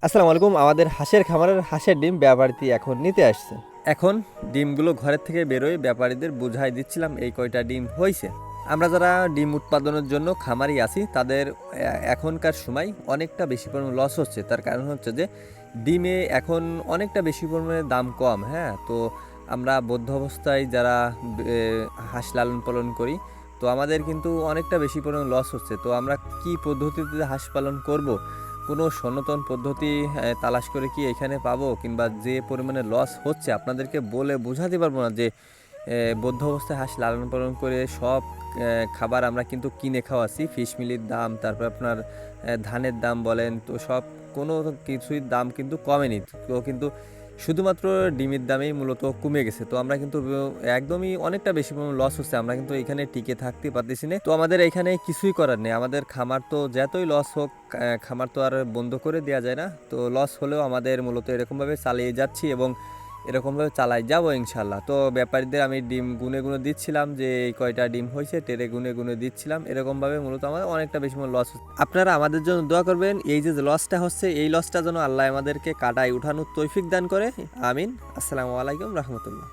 আসসালামু আলাইকুম। আমাদের হাঁসের খামারের হাঁসের ডিম ব্যাপারীটি এখন নিতে আসছে। এখন ডিমগুলো ঘরের থেকে বেরোয় ব্যাপারীদের বুঝাই দিচ্ছিলাম এই কয়টা ডিম হয়েছে। আমরা যারা ডিম উৎপাদনের জন্য খামারি আছি তাদের এখনকার সময় অনেকটা বেশি পরিমাণে লস হচ্ছে। তার কারণ হচ্ছে যে ডিমে এখন অনেকটা বেশি পরিমাণে দাম কম। হ্যাঁ, তো আমরা বদ্ধ অবস্থায় যারা এ, হাঁস লালন পালন করি, তো আমাদের কিন্তু অনেকটা বেশি পরিমাণে লস হচ্ছে। তো আমরা কি পদ্ধতিতে হাঁস পালন করব, কোনো সনাতন পদ্ধতি তালাশ করে কি এখানে পাবো, কিংবা যে পরিমাণে লস হচ্ছে আপনাদেরকে বলে বোঝাতে পারবো না যে বদ্ধ অবস্থায় হাঁস লালন পালন করে সব খাবার আমরা কিন্তু কিনে খাওয়াচ্ছি। ফিশ মিলির দাম, তারপর আপনার ধানের দাম বলেন, তো সব কোনো কিছুই দাম কিন্তু কমেনি। তো কিন্তু শুধুমাত্র ডিমের দামেই মূলত কমে গেছে। তো আমরা কিন্তু একদমই অনেকটা বেশি পরিমাণ লস হচ্ছে। আমরা কিন্তু এখানে টিকে থাকতে পারতেছি না। তো আমাদের এখানে কিছুই করার নেই। আমাদের খামার তো যতই লস হোক, খামার তো আর বন্ধ করে দেওয়া যায় না। তো লস হলেও আমাদের মূলত এরকমভাবে চালিয়ে যাচ্ছি এবং এরকমভাবে চালাই যাবো ইনশাল্লাহ। তো ব্যাপারীদের আমি ডিম গুনে গুনে দিচ্ছিলাম যে এই কয়টা ডিম হয়েছে, টেরে গুনে গুনে দিচ্ছিলাম। এরকমভাবে মূলত আমাদের অনেকটা বেশি লস হচ্ছে। আপনারা আমাদের জন্য দোয়া করবেন, এই যে লসটা হচ্ছে এই লসটা যেন আল্লাহ আমাদেরকে কাটায় উঠানোর তৌফিক দান করে। আমিন। আসসালামু আলাইকুম রহমতুল্লাহ।